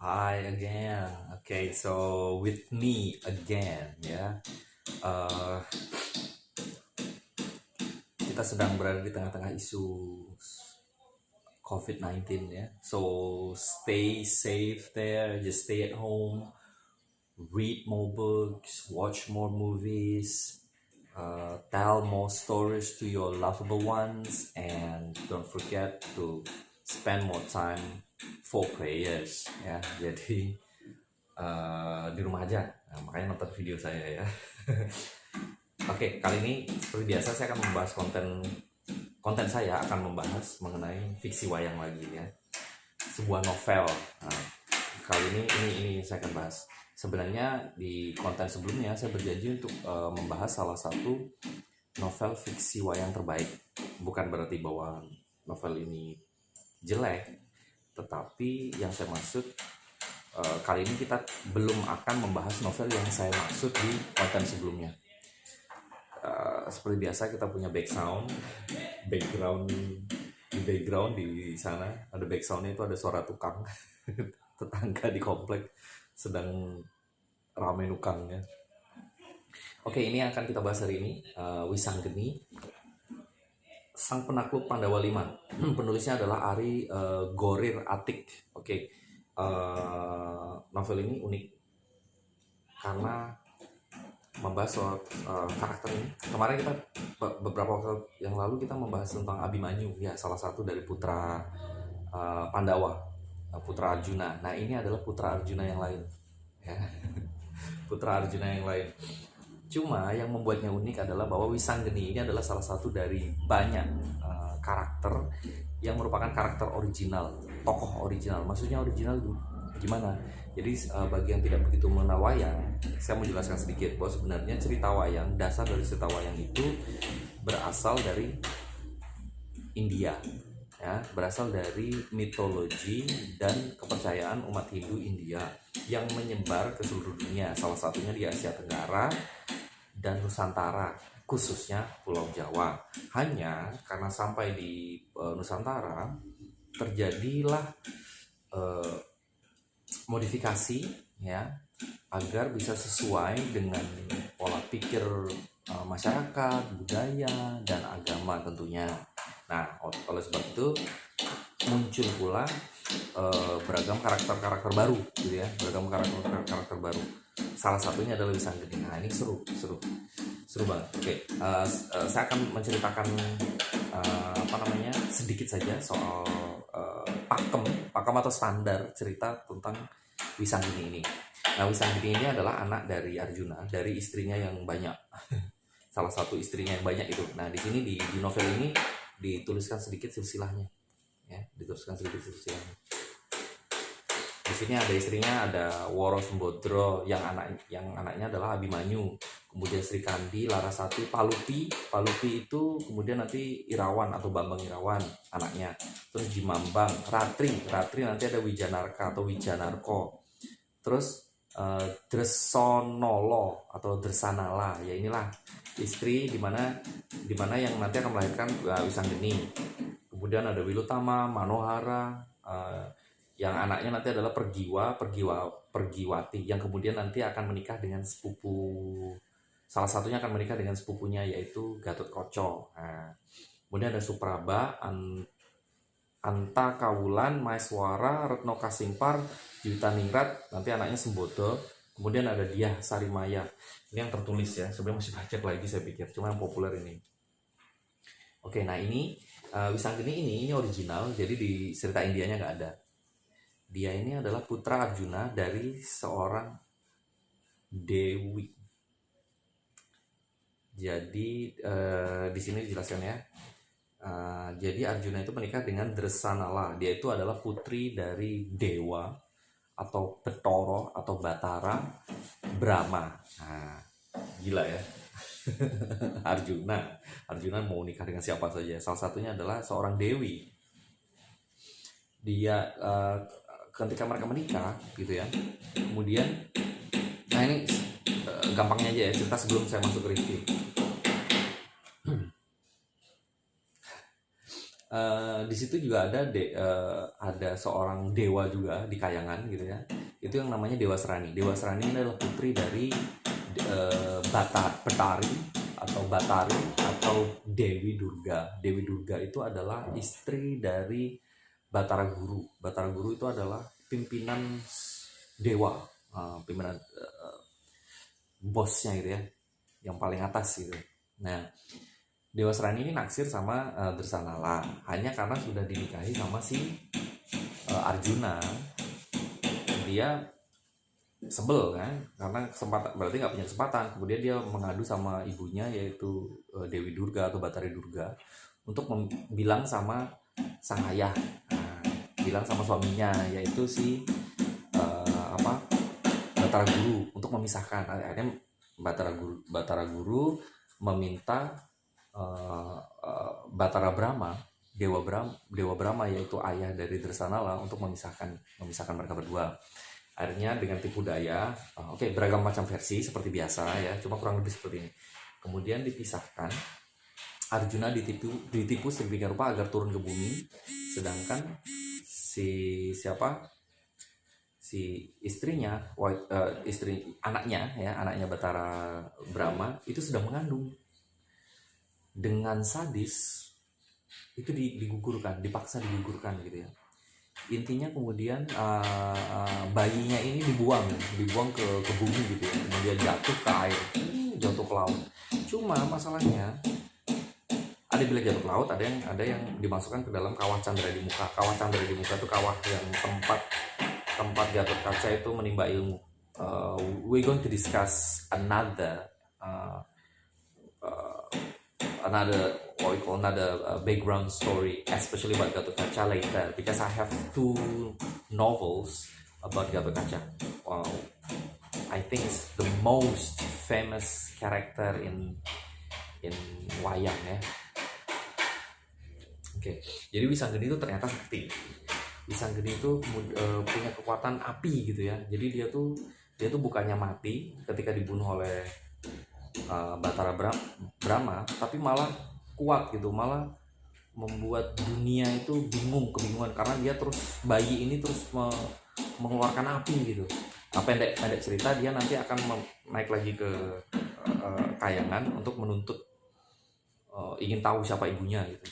Hi again. Okay, so with me again, ya. Eh, kita sedang berada di tengah-tengah isu COVID-19 ya. So stay safe there, just stay at home, read more books, watch more movies, tell more stories to your lovable ones, and don't forget to spend more time for prayers ya. Jadi di rumah aja. Nah, makanya nonton video saya ya. Oke, kali ini seperti biasa saya akan membahas konten saya akan membahas mengenai fiksi wayang lagi ya. Sebuah novel. Nah, kali ini saya akan bahas. Sebenarnya di konten sebelumnya saya berjanji untuk membahas salah satu novel fiksi wayang terbaik. Bukan berarti bahwa novel ini jelek, tetapi yang saya maksud kali ini kita belum akan membahas novel yang saya maksud di konten sebelumnya. Seperti biasa kita punya background di sana ada backgroundnya, itu ada suara tukang tetangga di komplek sedang ramai nukangnya. Oke, ini akan kita bahas hari ini, Wisanggeni, Sang Penakluk Pandawa Lima. Penulisnya adalah Ari Gorir Atik. Oke. Novel ini unik karena membahas soal karakter ini. Kemarin kita beberapa waktu yang lalu kita membahas tentang Abimanyu ya, salah satu dari putra Pandawa, putra Arjuna. Nah, ini adalah putra Arjuna yang lain ya. Putra Arjuna yang lain. Cuma yang membuatnya unik adalah bahwa Wisanggeni ini adalah salah satu dari banyak karakter yang merupakan karakter original, tokoh original. Maksudnya original gimana? Jadi bagi yang tidak begitu mengenal wayang, saya mau jelaskan sedikit bahwa sebenarnya cerita wayang, dasar dari cerita wayang itu berasal dari India, ya, berasal dari mitologi dan kepercayaan umat Hindu India yang menyebar ke seluruh dunia. Salah satunya di Asia Tenggara dan Nusantara, khususnya Pulau Jawa. Hanya karena sampai di Nusantara terjadilah modifikasi ya, agar bisa sesuai dengan pola pikir masyarakat, budaya, dan agama tentunya. Nah, oleh sebab itu muncul pula beragam karakter-karakter baru gitu ya, beragam karakter baru. Salah satunya adalah Wisanggeni. Nah, ini seru banget. Oke, saya akan menceritakan sedikit saja soal pakem atau standar cerita tentang Wisanggeni ini. Nah, Wisanggeni ini adalah anak dari Arjuna, dari istrinya yang banyak. Salah satu istrinya yang banyak itu. Nah, di sini di novel ini dituliskan sedikit silsilahnya. Ya, dituliskan sedikit silsilahnya. Di sini ada istrinya, ada Woro Sembodro yang anaknya adalah Abimanyu. Kemudian Sri Kandi, Larasati, Palupi itu kemudian nanti Irawan atau Bambang Irawan anaknya. Terus Jimambang, Ratri nanti ada Wijanarka atau Wijanarko. Terus Dresonolo atau Dresanala, ya inilah istri dimana yang nanti akan melahirkan Wisanggeni. Kemudian ada Wilutama, Manohara, yang anaknya nanti adalah Pergiwati, yang kemudian nanti akan menikah dengan salah satunya akan menikah dengan sepupunya yaitu Gatotkaca. Nah, kemudian ada Supraba, Anta Kawulan, Maeswara, Retno Kasimpar, Yutaningrat, nanti anaknya Sembodo. Kemudian ada Diah Sarimaya. Ini yang tertulis ya, sebenarnya masih banyak lagi saya pikir, cuma yang populer ini. Oke, nah ini Wisanggeni ini original, jadi di cerita Indianya nggak ada. Dia ini adalah putra Arjuna dari seorang dewi. Jadi di sini dijelaskan ya. Jadi Arjuna itu menikah dengan Dresanala. Dia itu adalah putri dari dewa atau Betoro atau Batara Brahma. Nah, gila ya. Arjuna mau nikah dengan siapa saja. Salah satunya adalah seorang dewi. Dia ketika mereka menikah gitu ya, kemudian nah ini gampangnya aja ya cerita sebelum saya masuk ke review. di situ juga ada seorang dewa juga di kayangan gitu ya. Itu yang namanya Dewa Serani. Dewa Serani adalah putri dari Betari atau Batari atau Dewi Durga. Dewi Durga itu adalah istri dari Batara Guru. Batara Guru itu adalah pimpinan dewa, pimpinan bosnya gitu ya, yang paling atas gitu. Nah, Dewa Serani ini naksir sama Dresanala hanya karena sudah dinikahi sama si Arjuna. Dia sebel kan, karena kesempatan berarti nggak punya kesempatan. Kemudian dia mengadu sama ibunya yaitu Dewi Durga atau Batari Durga untuk bilang sama sang ayah, bilang sama suaminya yaitu si Batara Guru untuk memisahkan. Akhirnya Batara Guru meminta Batara Brahma, Dewa Brahma yaitu ayah dari Dresanala untuk memisahkan mereka berdua. Akhirnya dengan tipu daya, beragam macam versi seperti biasa ya, cuma kurang lebih seperti ini. Kemudian dipisahkan, Arjuna ditipu sedemikian rupa agar turun ke bumi, sedangkan si istrinya, anaknya Batara Brahma itu sudah mengandung. Dengan sadis itu dipaksa digugurkan gitu ya. Intinya kemudian bayinya ini dibuang ke bumi gitu ya. Kemudian jatuh ke air, jatuh ke laut. Cuma masalahnya ada bilang jatuh ke laut, ada yang dimasukkan ke dalam kawah Candra di Muka. Kawah Candra di Muka itu kawah yang tempat Gatotkaca itu menimba ilmu. We're going to discuss another background story, especially about Gatotkaca later, because I have 2 novels about Gatotkaca. I think it's the most famous character in wayang ya. Jadi Wisanggeni itu ternyata sakti. Wisanggeni itu punya kekuatan api gitu ya. Jadi dia tuh bukannya mati ketika dibunuh oleh Batara Brahma, tapi malah kuat gitu, malah membuat dunia itu kebingungan karena dia bayi ini terus mengeluarkan api gitu. Pendek cerita, dia nanti akan naik lagi ke kayangan untuk menuntut, ingin tahu siapa ibunya gitu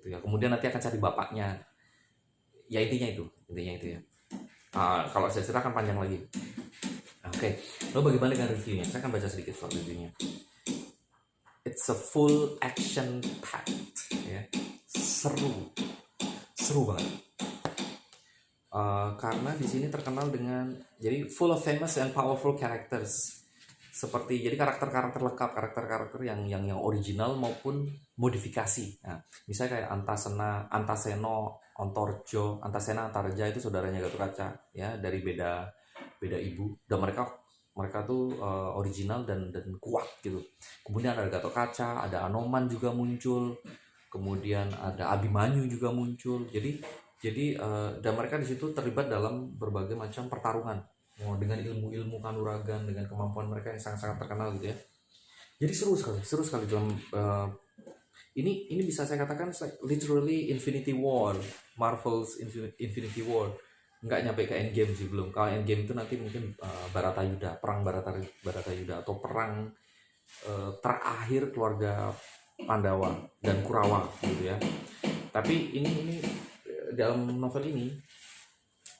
ya. Kemudian nanti akan cari bapaknya. Ya intinya itu ya. Kalau saya cerita akan panjang lagi. Lalu bagaimana dengan reviewnya? Saya akan baca sedikit soal reviewnya. It's a full action packed ya. Seru banget. Karena di sini terkenal dengan jadi full of famous and powerful characters. Jadi karakter-karakter lengkap, karakter yang original maupun modifikasi. Nah, misalnya kayak Antaseno, Antasena, Antareja itu saudaranya Gatotkaca ya, dari beda ibu, dan mereka tuh original dan kuat gitu. Kemudian ada Gatotkaca, ada Anoman juga muncul, kemudian ada Abimanyu juga muncul. Jadi dan mereka di situ terlibat dalam berbagai macam pertarungan dengan ilmu kanuragan, dengan kemampuan mereka yang sangat-sangat terkenal gitu ya. Jadi seru sekali dalam ini bisa saya katakan literally Infinity War, Marvel's Infinity War. Nggak nyampe ke Endgame sih, belum. Kalau Endgame itu nanti mungkin Baratayuda, perang Baratayuda atau perang terakhir keluarga Pandawa dan Kurawa gitu ya. Tapi ini dalam novel ini,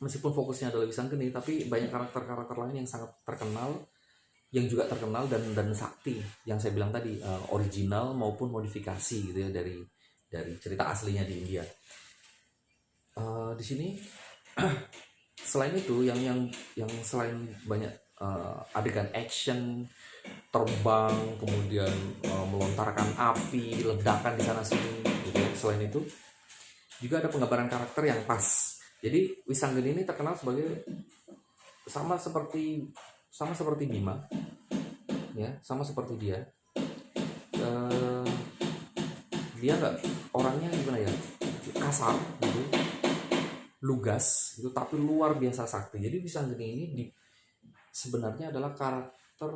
meskipun fokusnya adalah Wisanggeni, tapi banyak karakter lain yang sangat terkenal, yang juga terkenal dan sakti, yang saya bilang tadi, original maupun modifikasi gitu ya dari cerita aslinya di India. Di sini selain itu yang selain banyak adegan action, terbang, kemudian melontarkan api, ledakan di sana sini gitu ya. Selain itu juga ada penggambaran karakter yang pas. Jadi Wisanggeni ini terkenal sebagai sama seperti Bima ya, sama seperti dia. Dia nggak, orangnya gimana ya, kasar gitu, lugas gitu, tapi luar biasa sakti. Jadi Wisanggeni ini sebenarnya adalah karakter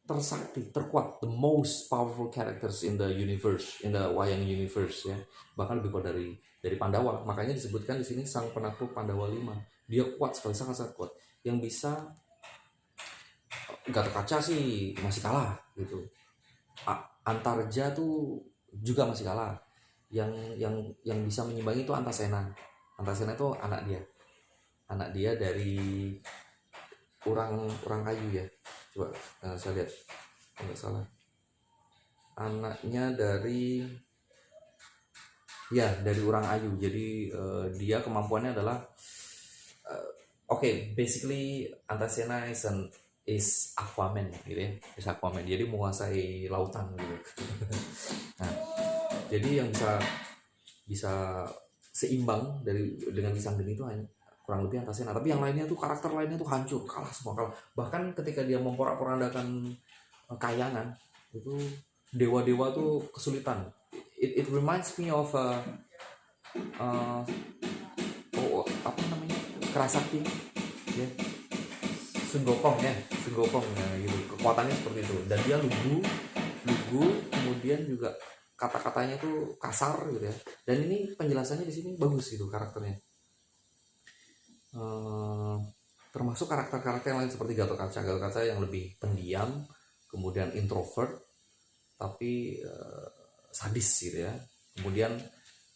tersakti, terkuat, the most powerful characters in the universe, in the wayang universe ya. Bahkan lebih kuat dari Pandawa. Makanya disebutkan di sini sang penakluk Pandawa 5. Dia kuat sekali, sangat kuat. Yang bisa Gatotkaca sih masih kalah gitu. Antarja tuh juga masih kalah. Yang bisa menyimbangi itu Antasena. Antasena itu anak dia dari orang kayu ya. Coba saya lihat kalau nggak salah, anaknya dari orang ayu. Jadi dia kemampuannya adalah basically Antasena is Aquaman gitu ya, is Aquaman. Jadi menguasai lautan gitu. Nah, jadi yang bisa seimbang dengan Wisanggeni itu hanya kurang lebih Antasena, tapi yang lainnya tuh, karakter lainnya tuh hancur, kalah semua, kalah. Bahkan ketika dia memporak-porandakan kayangan itu, dewa-dewa tuh kesulitan. It reminds me of apa namanya, Kerasakti ya, Sun Gokong ya gitu. Kekuatannya seperti itu, dan dia lugu, kemudian juga kata-katanya tuh kasar gitu ya. Dan ini penjelasannya di sini bagus gitu karakternya. Termasuk karakter-karakter yang lain seperti Gatotkaca yang lebih pendiam, kemudian introvert, tapi sadis gitu ya. Kemudian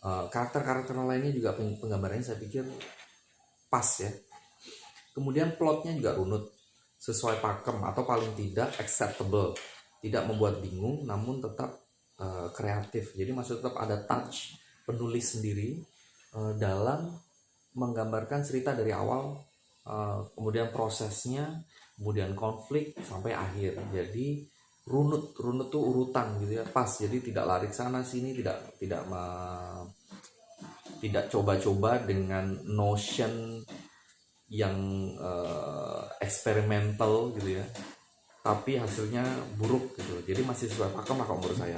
karakter-karakter lainnya juga penggambarannya saya pikir pas ya. Kemudian plotnya juga runut, sesuai pakem atau paling tidak acceptable, tidak membuat bingung namun tetap kreatif. Jadi maksudnya tetap ada touch penulis sendiri dalam menggambarkan cerita dari awal, kemudian prosesnya, kemudian konflik sampai akhir. Jadi runut tuh urutan gitu ya, pas. Jadi tidak lari sana sini, tidak coba-coba dengan notion yang eksperimental gitu ya, tapi hasilnya buruk gitu. Jadi masih sesuai pakem lah kalau menurut saya.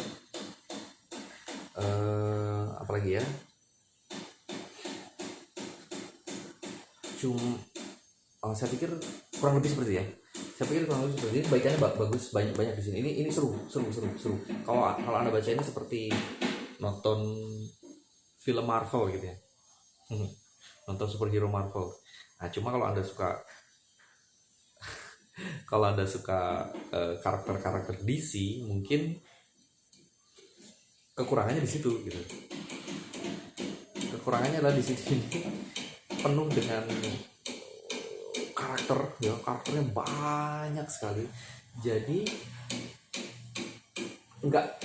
Apalagi ya, saya pikir kurang lebih seperti ya. Ini baikannya bagus, banyak di sini. Ini seru. Kalau Anda baca ini seperti nonton film Marvel gitu ya. Nonton superhero Marvel. Nah, cuma kalau Anda suka karakter-karakter DC, mungkin kekurangannya di situ gitu. Kekurangannya adalah di sini penuh dengan karakternya banyak sekali, jadi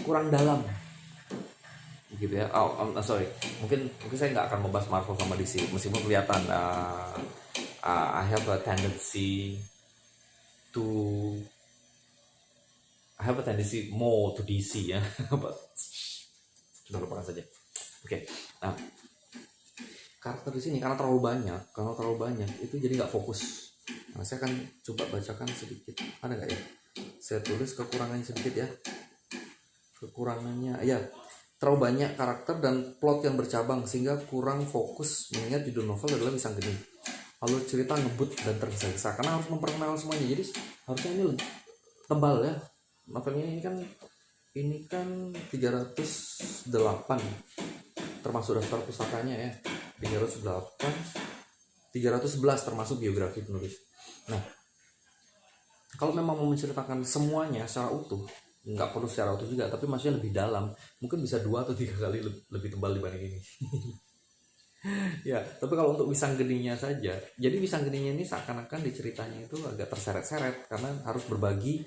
kurang dalam gitu ya. Sorry, mungkin saya nggak akan membahas Marvel sama DC, meskipun kelihatan I have a tendency more to DC ya. Sudah lupakan saja. Oke. Nah, karakter di sini karena terlalu banyak itu jadi nggak fokus. Nah, saya akan coba bacakan sedikit. Ada nggak ya? Saya tulis kekurangannya sedikit ya. Kekurangannya ya, terlalu banyak karakter dan plot yang bercabang sehingga kurang fokus, mengingat judul novel adalah Wisanggeni. Alur cerita ngebut dan tergesa-gesa karena harus memperkenalkan semuanya. Jadi harusnya ini tebal ya. Novelnya ini kan 308, termasuk daftar pustakanya ya. 311 termasuk biografi penulis. Nah, kalau memang mau menceritakan semuanya secara utuh, nggak perlu secara utuh juga, tapi maksudnya lebih dalam, mungkin bisa 2 atau 3 kali lebih tebal dibanding ini. Ya, tapi kalau untuk Wisanggeninya saja, jadi Wisanggeninya ini seakan-akan di ceritanya itu agak terseret-seret karena harus berbagi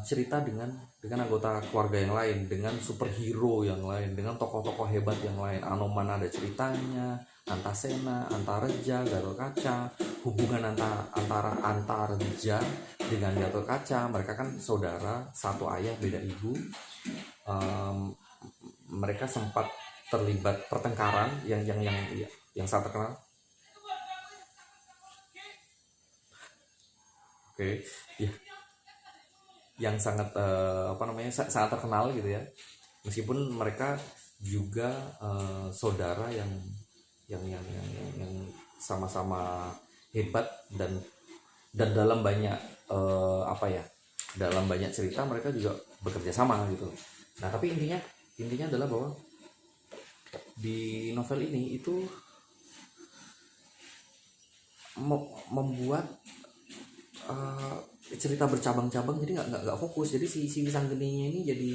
cerita dengan anggota keluarga yang lain, dengan superhero yang lain, dengan tokoh-tokoh hebat yang lain. Anoman ada ceritanya, Antasena, Antareja, Gatotkaca, hubungan antara Antareja dengan Gatotkaca, mereka kan saudara, satu ayah beda ibu. Mereka sempat terlibat pertengkaran yang sangat terkenal. Oke, ya, yang sangat sangat terkenal gitu ya. Meskipun mereka juga saudara yang sama-sama hebat dan dalam banyak dalam banyak cerita mereka juga bekerja sama gitu. Nah tapi intinya adalah bahwa di novel ini itu membuat cerita bercabang-cabang, jadi nggak fokus. Jadi si Wisanggeninya ini jadi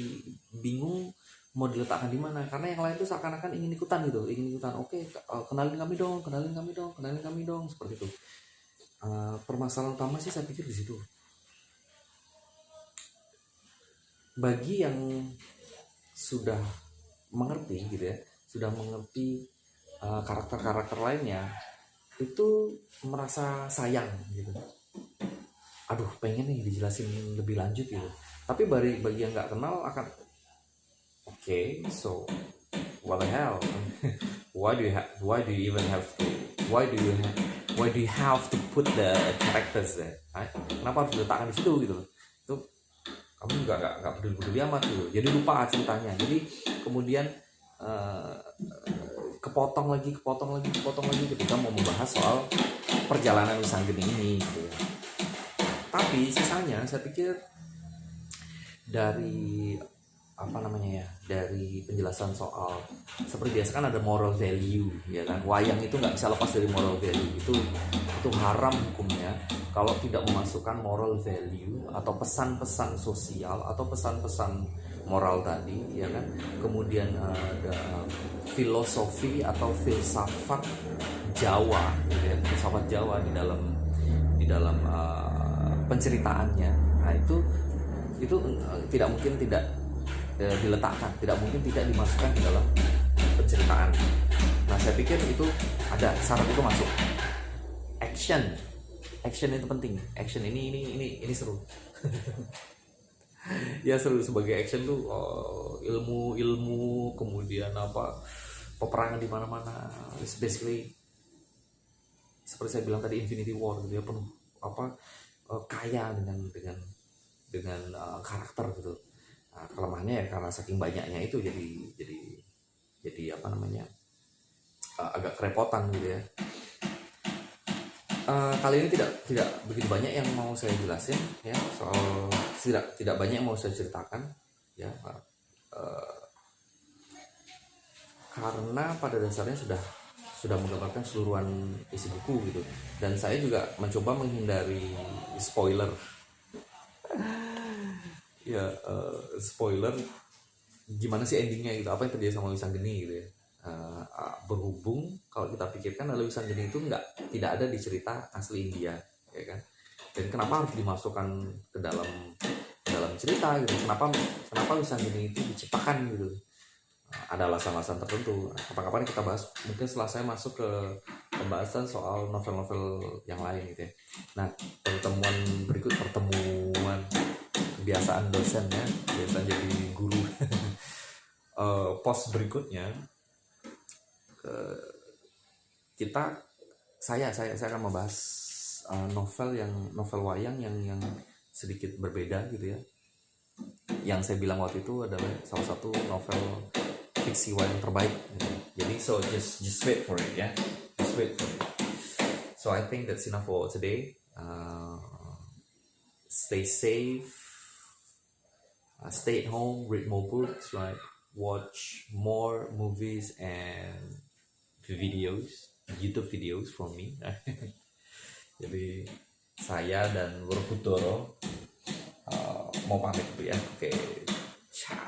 bingung mau diletakkan di mana, karena yang lain tuh seakan-akan ingin ikutan gitu, oke, kenalin kami dong, seperti itu. Permasalahan utama sih saya pikir di situ. Bagi yang sudah mengerti gitu ya, sudah mengerti karakter-karakter lainnya, itu merasa sayang gitu. Aduh, pengen nih dijelasin lebih lanjut gitu. Tapi bagi yang nggak kenal akan okay, so what the hell? Why do you have to put the characters there? Kenapa harus diletakkan di situ gitu? Itu kamu nggak peduli amat gitu. Jadi lupa ceritanya. Jadi kemudian kepotong lagi ketika mau membahas soal perjalanan Wisanggeni ini gitu. Tapi sisanya saya pikir dari dari penjelasan soal seperti biasa kan ada moral value ya kan, wayang itu nggak bisa lepas dari moral value. Itu haram hukumnya kalau tidak memasukkan moral value atau pesan-pesan sosial atau pesan-pesan moral tadi ya kan. Kemudian ada filosofi atau filsafat Jawa gitu ya, filsafat Jawa di dalam penceritaannya. Nah itu tidak mungkin tidak diletakkan, tidak mungkin tidak dimasukkan di dalam penceritaan. Nah saya pikir itu ada syarat itu masuk. Action itu penting. Action ini seru. Ya seru sebagai action tuh ilmu kemudian peperangan di mana-mana. Basically seperti saya bilang tadi, Infinity War gitu ya, penuh kaya dengan karakter gitu. Nah, kelemahannya ya karena saking banyaknya itu jadi agak kerepotan gitu ya. Kali ini tidak begitu banyak yang mau saya jelasin ya, soal tidak banyak yang mau saya ceritakan ya, karena pada dasarnya sudah menggambarkan keseluruhan isi buku gitu, dan saya juga mencoba menghindari spoiler. Ya spoiler gimana sih endingnya gitu, apa yang terjadi sama Wisanggeni gitu ya. Berhubung kalau kita pikirkan adalah Wisanggeni itu tidak ada di cerita asli India ya kan, dan kenapa harus dimasukkan ke dalam cerita gitu, kenapa Wisanggeni itu diciptakan gitu. Ada alasan-alasan tertentu. Kapan-kapan kita bahas mungkin setelah saya masuk ke pembahasan soal novel-novel yang lain gitu ya. Nah pertemuan kebiasaan dosen ya, biasa jadi guru. Post berikutnya saya akan membahas novel wayang yang sedikit berbeda gitu ya. Yang saya bilang waktu itu adalah salah satu novel fiksi wayang terbaik gitu. Jadi so just wait for it ya, just wait for it. So I think that's enough for today. Stay safe, stay at home, read more books, right? Watch more movies and YouTube videos from me. Jadi saya dan Wurkudoro mau pamit dulu ya. Oke, ciao.